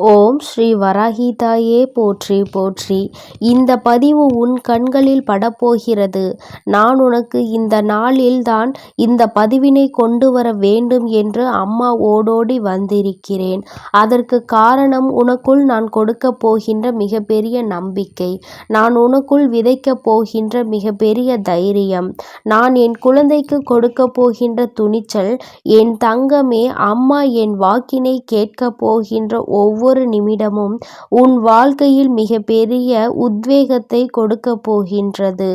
ஓம் ஸ்ரீ வராஹிதாயே போற்றி போற்றி. இந்த பதிவு உன் கண்களில் படப்போகிறது. நான் உனக்கு இந்த நாளில் தான் இந்த பதிவினை கொண்டு வர வேண்டும் என்று அம்மா ஓடோடி வந்திருக்கிறேன். அதற்கு காரணம் உனக்குள் நான் கொடுக்க போகின்ற மிகப்பெரிய நம்பிக்கை, நான் உனக்குள் விதைக்கப் போகின்ற மிகப்பெரிய தைரியம், நான் என் குழந்தைக்கு கொடுக்க போகின்ற துணிச்சல். என் தங்கமே, அம்மா என் வாக்கினை கேட்கப் போகின்ற ஒவ்வொரு நிமிடமும் உன் வாழ்க்கையில் மிகப்பெரிய உத்வேகத்தை கொடுக்க போகின்றது.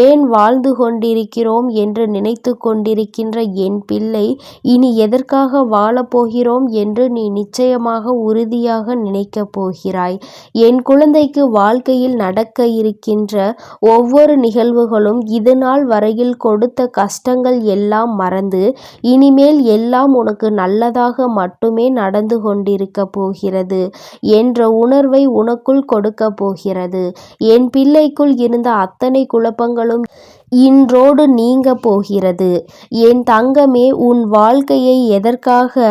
ஏன் வாழ்ந்து கொண்டிருக்கிறோம் என்று நினைத்து கொண்டிருக்கின்ற என் பிள்ளை, இனி எதற்காக வாழப்போகிறோம் என்று நீ நிச்சயமாக உறுதியாக நினைக்கப் போகிறாய். என் குழந்தைக்கு வாழ்க்கையில் நடக்க இருக்கின்ற ஒவ்வொரு நிகழ்வுகளும் இதுநாள் வரையில் கொடுத்த கஷ்டங்கள் எல்லாம் மறந்து இனிமேல் எல்லாம் உனக்கு நல்லதாக மட்டுமே நடந்து கொண்டிருக்க போகிறது என்ற உணர்வை உனக்குள் கொடுக்க போகிறது. என் பிள்ளைக்குள் இருந்த அத்தனை குழப்பங்களும் இன்றோடு நீங்க போகிறது. என் தங்கமே, உன் வாழ்க்கையை எதற்காக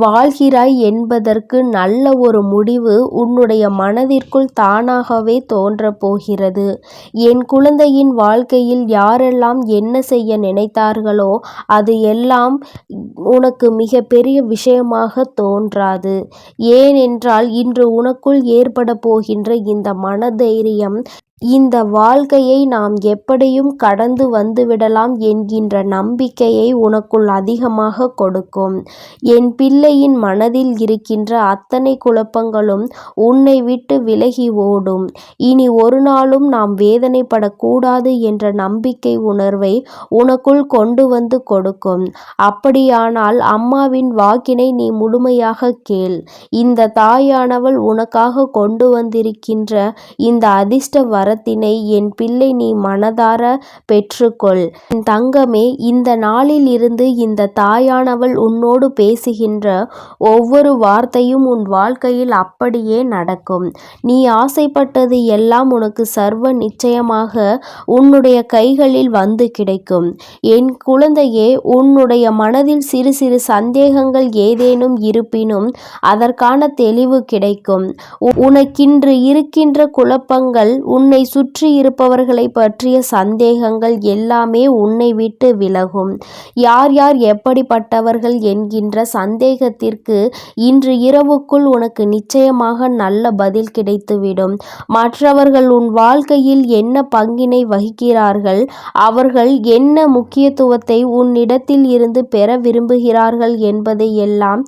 வாழ்கிறாய் என்பதற்கு நல்ல ஒரு முடிவு உன்னுடைய மனதிற்குள் தானாகவே தோன்றப் போகிறது. என் குழந்தையின் வாழ்க்கையில் யாரெல்லாம் என்ன செய்ய நினைத்தார்களோ அது எல்லாம் உனக்கு மிக பெரிய விஷயமாக தோன்றாது. ஏனென்றால் இன்று உனக்குள் ஏற்பட போகின்ற இந்த மனதைரியம், இந்த வாழ்க்கையை நாம் எப்படியும் கடந்து வந்துவிடலாம் என்கின்ற நம்பிக்கையை உனக்குள் அதிகமாக கொடுக்கும். என் பிள்ளையின் மனதில் இருக்கின்ற அத்தனை குழப்பங்களும் உன்னை விட்டு விலகி ஓடும். இனி ஒரு நாளும் நாம் வேதனைப்படக்கூடாது என்ற நம்பிக்கை உணர்வை உனக்குள் கொண்டு வந்து கொடுக்கும். அப்படியானால் அம்மாவின் வாக்கினை நீ முழுமையாக கேள். இந்த தாயானவள் உனக்காக கொண்டு வந்திருக்கின்ற இந்த அதிர்ஷ்ட வரத்தினை என் பிள்ளை நீ மனதார பெற்றுக்கொள். என் தங்கமே, இந்த நாளில் இருந்து இந்த தாயானவள் உன்னோடு பேசுகின்ற ஒவ்வொரு வார்த்தையும் உன் வாழ்க்கையில் அப்படியே நடக்கும். நீ ஆசைப்பட்டது எல்லாம் உனக்கு சர்வ நிச்சயமாக உன்னுடைய கைகளில் வந்து கிடைக்கும். என் குழந்தையே, உன்னுடைய மனதில் சிறு சிறு சந்தேகங்கள் ஏதேனும் இருப்பினும் அதற்கான தெளிவு கிடைக்கும். உனக்கின்று இருக்கின்ற குழப்பங்கள், உன்னை சுற்றி இருப்பவர்களை பற்றிய சந்தேகங்கள் எல்லாமே உன்னை விட்டு விலகும். யார் யார் எப்படிப்பட்டவர்கள் என்கின்ற சந்தேகத்திற்கு இன்று இரவுக்குள் உனக்கு நிச்சயமாக நல்ல பதில் கிடைத்துவிடும். மற்றவர்கள் உன் வாழ்க்கையில் என்ன பங்கினை வகிக்கிறார்கள், அவர்கள் என்ன முக்கியத்துவத்தை உன்னிடத்தில் இருந்து பெற விரும்புகிறார்கள் என்பதை எல்லாம்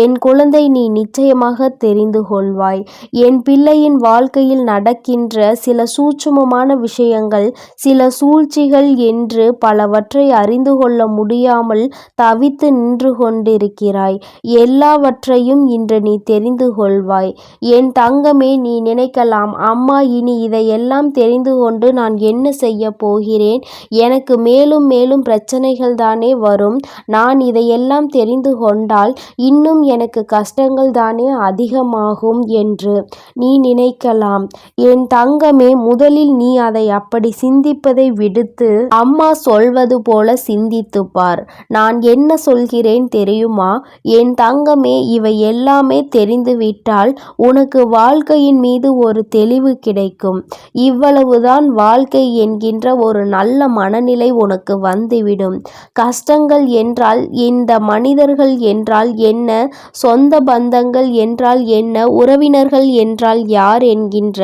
என் குழந்தை நீ நிச்சயமாக தெரிந்து கொள்வாய். என் பிள்ளையின் வாழ்க்கையில் நடக்கின்ற சில சூட்சுமமான விஷயங்கள், சில சூழ்ச்சிகள் என்று பலவற்றை அறிந்து கொள்ள முடியாமல் தவித்து நின்று கொண்டிருக்கிறாய். எல்லாவற்றையும் இன்று நீ தெரிந்து கொள்வாய். என் தங்கமே, நீ நினைக்கலாம், அம்மா இனி இதையெல்லாம் தெரிந்து கொண்டு நான் என்ன செய்ய போகிறேன், எனக்கு மேலும் மேலும் பிரச்சனைகள் தானே வரும், நான் இதையெல்லாம் தெரிந்து கொண்டால் இன்னும் எனக்கு கஷ்டங்கள் தானே அதிகமாகும் என்று நீ நினைக்கலாம். என் தங்கமே, முதலில் நீ அதை அப்படி சிந்திப்பதை விடுத்து அம்மா சொல்வது போல சிந்தித்துப்பார். நான் என்ன சொல்கிறேன் தெரியுமா? என் தங்கமே, இவை எல்லாமே தெரிந்துவிட்டால் உனக்கு வாழ்க்கையின் மீது ஒரு தெளிவு கிடைக்கும். இவ்வளவுதான் வாழ்க்கை என்கின்ற ஒரு நல்ல மனநிலை உனக்கு வந்துவிடும். கஷ்டங்கள் என்றால் இந்த மனிதர்கள் என்றால் என்ன, சொந்த பந்தங்கள் என்றால் என்ன, உறவினர்கள் என்றால் யார் என்கின்ற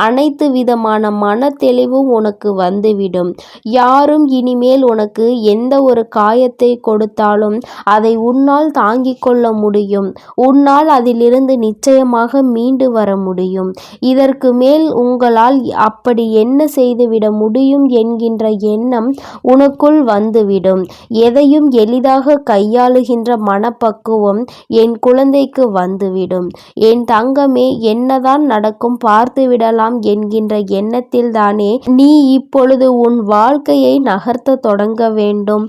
அனைத்து விதமான மனத்தெளிவும் உனக்கு வந்துவிடும். யாரும் இனிமேல் உனக்கு எந்த ஒரு காயத்தை கொடுத்தாலும் அதை உன்னால் தாங்கிக் கொள்ள முடியும். உன்னால் அதிலிருந்து நிச்சயமாக மீண்டு வர முடியும். இதற்கு மேல் உங்களால் அப்படி என்ன செய்துவிட முடியும் என்கின்ற எண்ணம் உனக்குள் வந்துவிடும். எதையும் எளிதாக கையாளுகின்ற மனப்பக்குவம் என் குழந்தைக்கு வந்துவிடும். என் தங்கமே, என்னதான் நடக்கும் பார்த்துவிடலாம் என்கின்ற எண்ணத்தில்தானே நீ இப்பொழுது உன் வாழ்க்கையை நகர்த்த தொடங்க வேண்டும்.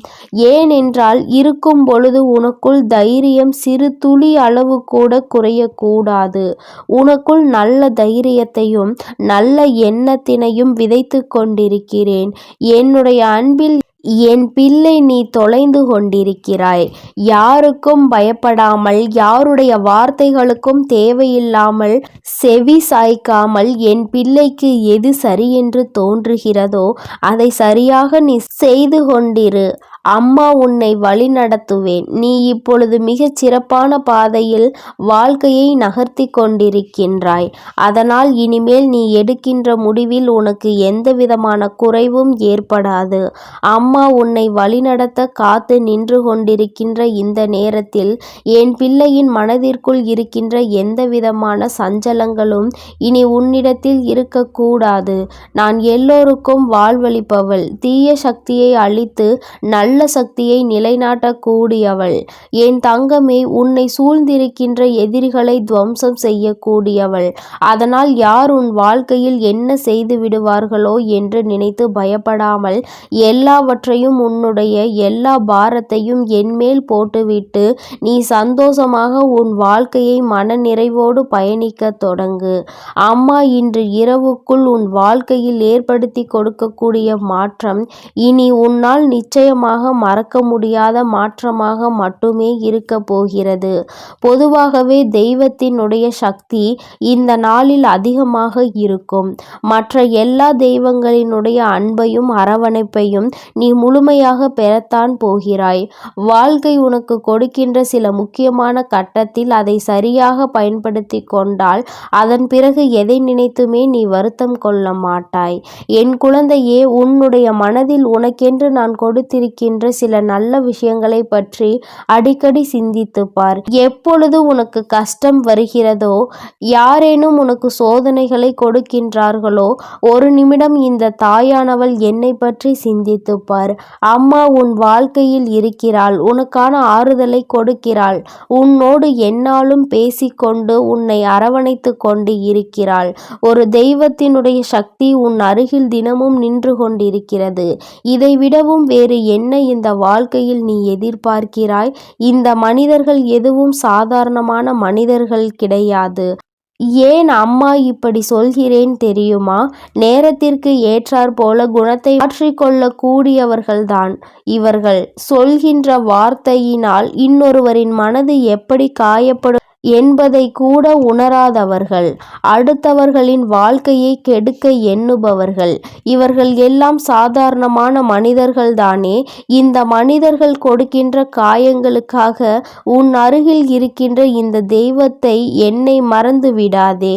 ஏனென்றால் இருக்கும் பொழுது உனக்குள் தைரியம் சிறு துளி அளவு கூட குறையக்கூடாது. உனக்குள் நல்ல தைரியத்தையும் நல்ல எண்ணத்தினையும் விதைத்து கொண்டிருக்கிறேன். என்னுடைய அன்பில் என் பிள்ளை, நீ தொலைந்து கொண்டிருக்கிறாய். யாருக்கும் பயப்படாமல், யாருடைய வார்த்தைகளுக்கும் தேவையில்லாமல் செவி சாய்க்காமல், என் பிள்ளைக்கு எது சரியென்று தோன்றுகிறதோ அதை சரியாக நீ செய்து கொண்டிரு. அம்மா உன்னை வழிநடத்துவேன். நீ இப்பொழுது மிகச் சிறப்பான பாதையில் வாழ்க்கையை நகர்த்தி கொண்டிருக்கின்றாய். அதனால் இனிமேல் நீ எடுக்கின்ற முடிவில் உனக்கு எந்தவிதமான குறைவும் ஏற்படாது. அம்மா உன்னை வழிநடத்த காத்து நின்று கொண்டிருக்கின்ற இந்த நேரத்தில் என் பிள்ளையின் மனதிற்குள் இருக்கின்ற எந்தவிதமான சஞ்சலங்களும் இனி உன்னிடத்தில் இருக்கக்கூடாது. நான் எல்லோருக்கும் வாழ்வளிப்பவள், தீய சக்தியை அழித்து நல்ல சக்தியை நிலைநாட்டக்கூடியவள். என் தங்கமே, உன்னை சூழ்ந்திருக்கின்ற எதிரிகளை துவம்சம் செய்யக்கூடியவள். அதனால் யார் உன் வாழ்க்கையில் என்ன செய்து விடுவார்களோ என்று நினைத்து பயப்படாமல், எல்லாவற்றையும், உன்னுடைய எல்லா பாரத்தையும் என்மேல் போட்டுவிட்டு நீ சந்தோஷமாக உன் வாழ்க்கையை மன நிறைவோடு பயணிக்க தொடங்கு. அம்மா இன்று இரவுக்குள் உன் வாழ்க்கையில் ஏற்படுத்தி கொடுக்கக்கூடிய மாற்றம் இனி உன்னால் நிச்சயமாக மறக்க முடியாத மாற்றமாக மட்டுமே இருக்க போகிறது. பொதுவாகவே தெய்வத்தினுடைய சக்தி இந்த நாளில் அதிகமாக இருக்கும். மற்ற எல்லா தெய்வங்களினுடைய அன்பையும் அரவணைப்பையும் நீ முழுமையாக பெறத்தான் போகிறாய். வாழ்க்கை உனக்கு கொடுக்கின்ற சில முக்கியமான கட்டத்தில் அதை சரியாக பயன்படுத்தி கொண்டால் அதன் பிறகு எதை நினைத்துமே நீ வருத்தம் கொள்ள மாட்டாய். என் குழந்தையே, உன்னுடைய மனதில் உனக்கென்று நான் கொடுத்திருக்கின்ற சில நல்ல விஷயங்களை பற்றி அடிக்கடி சிந்தித்துப் பார். எப்பொழுது உனக்கு கஷ்டம் வருகிறதோ, யாரேனும் உனக்கு சோதனைகளை கொடுக்கின்றார்களோ, ஒரு நிமிடம் இந்த தாயானவள் என்னை பற்றி சிந்தித்துப் பார். அம்மா உன் வாழ்க்கையில் இருக்கிறாள், உனக்கான ஆறுதலை கொடுக்கிறாள், உன்னோடு எந்நாளும் பேசிக்கொண்டு உன்னை அரவணைத்து கொண்டு இருக்கிறாள். ஒரு தெய்வத்தினுடைய சக்தி உன் அருகில் தினமும் நின்று கொண்டிருக்கிறது. இதை விடவும் வேறு என்ன இந்த வாழ்க்கையில் நீ எதிர்பார்க்கிறாய்? இந்த மனிதர்கள் எதுவும் சாதாரணமான மனிதர்கள் கிடையாது. ஏன் அம்மா இப்படி சொல்கிறேன் தெரியுமா? நேரத்திற்கு ஏற்றாற்போல குணத்தை மாற்றிக்கொள்ளக் கூடியவர்கள்தான் இவர்கள். சொல்கின்ற வார்த்தையினால் இன்னொருவரின் மனது எப்படி காயப்படும் என்பதை கூட உணராதவர்கள், அடுத்தவர்களின் வாழ்க்கையை கெடுக்க எண்ணுபவர்கள். இவர்கள் எல்லாம் சாதாரணமான மனிதர்கள்தானே. இந்த மனிதர்கள் கொடுக்கின்ற காயங்களுக்காக உன் அருகில் இருக்கின்ற இந்த தெய்வத்தை, என்னை மறந்து விடாதே.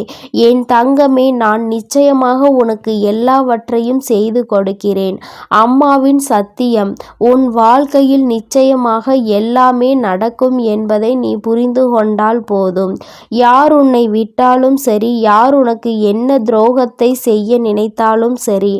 என் தங்கமே, நான் நிச்சயமாக உனக்கு எல்லாவற்றையும் செய்து கொடுக்கிறேன். அம்மாவின் சத்தியம். உன் வாழ்க்கையில் நிச்சயமாக எல்லாமே நடக்கும் என்பதை நீ புரிந்து கொண்டால் போதும். யார் உன்னை விட்டாலும் சரி, யார் உனக்கு என்ன துரோகத்தை செய்ய நினைத்தாலும் சரி,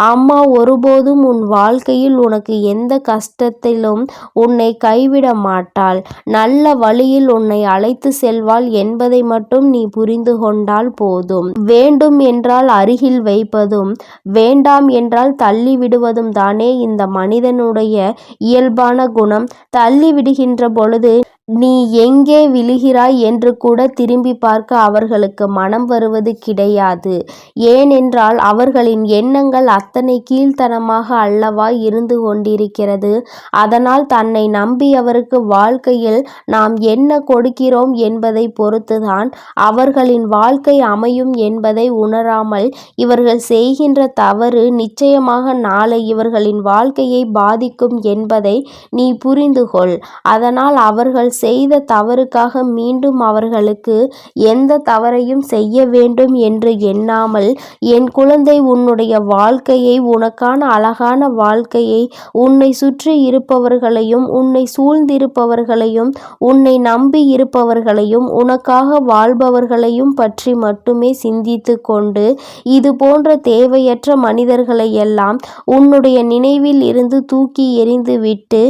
அம்மா ஒருபோதும் உன் வாழ்க்கையில் உனக்கு எந்த கஷ்டத்திலும் உன்னை கைவிட மாட்டாள். நல்ல வழியில் உன்னை அழைத்து செல்வாள் என்பதை மட்டும் நீ புரிந்து கொண்டால் போதும். வேண்டும் என்றால் அருகில் வைப்பதும், வேண்டாம் என்றால் தள்ளி விடுவதும் தானே இந்த மனிதனுடைய இயல்பான குணம். தள்ளி விடுகின்ற பொழுது நீ எங்கே விழுகிறாய் என்று கூட திரும்பி பார்க்க அவர்களுக்கு மனம் வருவது கிடையாது. ஏனென்றால் அவர்களின் எண்ணங்கள் அத்தனை கீழ்த்தனமாக அல்லவா இருந்து கொண்டிருக்கிறது. அதனால் தன்னை நம்பியவருக்கு வாழ்க்கையில் நாம் என்ன கொடுக்கிறோம் என்பதை பொறுத்துதான் அவர்களின் வாழ்க்கை அமையும் என்பதை உணராமல் இவர்கள் செய்கின்ற தவறு நிச்சயமாக நாளை இவர்களின் வாழ்க்கையை பாதிக்கும் என்பதை நீ புரிந்து கொள். அதனால் அவர்கள் செய்த தவறுக்காக மீண்டும் அவர்களுக்கு எந்த தவறையும் செய்ய வேண்டும் என்று எண்ணாமல், என் குழந்தை, உன்னுடைய வாழ்க்கையை, உனக்கான அழகான வாழ்க்கையை, உன்னை சுற்றி இருப்பவர்களையும், உன்னை சூழ்ந்திருப்பவர்களையும், உன்னை நம்பி இருப்பவர்களையும், உனக்காக வாழ்பவர்களையும் பற்றி மட்டுமே சிந்தித்து கொண்டு இது போன்ற தேவையற்ற மனிதர்களை எல்லாம் உன்னுடைய நினைவில் இருந்து தூக்கி எறிந்துவிட்டு,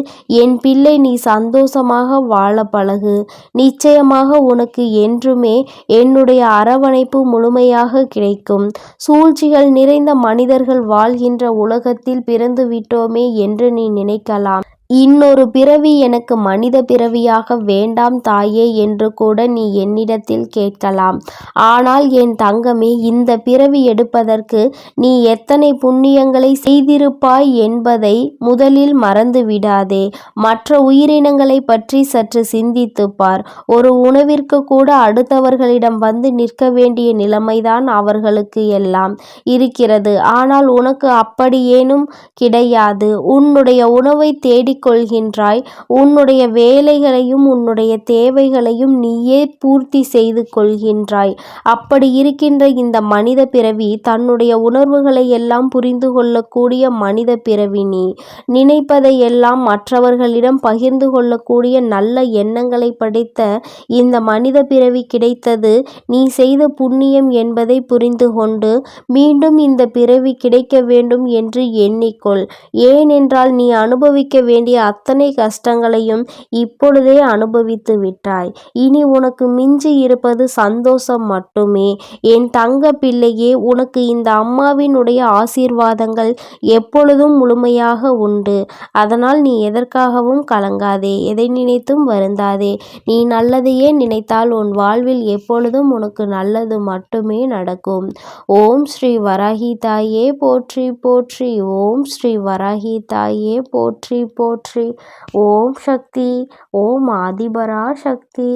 என் பிள்ளை, நீ சந்தோஷமாக வாழ பழகு. நிச்சயமாக உனக்கு என்றுமே என்னுடைய அரவணைப்பு முழுமையாக கிடைக்கும். சூழ்ச்சிகள் நிறைந்த மனிதர்கள் வாழ்கின்ற உலகத்தில் பிறந்து விட்டோமே என்று நீ நினைக்கலாம். இன்னொரு பிறவி எனக்கு மனித பிறவியாக வேண்டாம் தாயே என்று கூட நீ என்னிடத்தில் கேட்கலாம். ஆனால் என் தங்கமே, இந்த பிறவி எடுப்பதற்கு நீ எத்தனை புண்ணியங்களை செய்திருப்பாய் என்பதை முதலில் மறந்து விடாதே. மற்ற உயிரினங்களை பற்றி சற்று சிந்தித்துப் பார். ஒரு உணவிற்கு கூட அடுத்தவர்களிடம் வந்து நிற்க வேண்டிய நிலைமைதான் அவர்களுக்கு எல்லாம் இருக்கிறது. ஆனால் உனக்கு அப்படியேனும் கிடையாது. உன்னுடைய உணவை தேடிக்கொள்கின்றாய். உன்னுடைய வேலைகளையும் உன்னுடைய தேவைகளையும் நீயே பூர்த்தி செய்து கொள்கின்றாய். அப்படி இருக்கின்ற இந்த மனித பிறவி தன்னுடைய உணர்வுகளை எல்லாம் புரிந்து கொள்ளக்கூடிய மனித பிறவி நீ. நினைப்பதை எல்லாம் மற்றவர்களிடம் பகிர்ந்து கொள்ளக்கூடிய நல்ல எண்ணங்களை படைத்த இந்த மனித பிறவி கிடைத்தது நீ செய்த புண்ணியம் என்பதை புரிந்து கொண்டு மீண்டும் இந்த பிறவி கிடைக்க வேண்டும் என்று எண்ணிக்கொள். ஏனென்றால் நீ அனுபவிக்க வேண்டிய அத்தனை கஷ்டங்களையும் இப்பொழுதே அனுபவித்து விட்டாய். இனி உனக்கு மிஞ்சி இருப்பது சந்தோஷம் மட்டுமே. என் தங்க பிள்ளையே, உனக்கு இந்த அம்மாவினுடைய ஆசீர்வாதங்கள் எப்பொழுதும் முழுமையாக உண்டு. அதனால் நீ எதற்காகவும் கலங்காதே, எதை நினைத்தும் வருந்தாதே. நீ நல்லதையே நினைத்தால் உன் வாழ்வில் எப்பொழுதும் உனக்கு நல்லது மட்டுமே நடக்கும். ஓம் ஸ்ரீ வராகி தாயே போற்றி போற்றி. ஓம் ஸ்ரீ வராகி தாயே போற்றி போற்றி. ஓம் சக்தி. ஓம் ஆதிபரா சக்தி.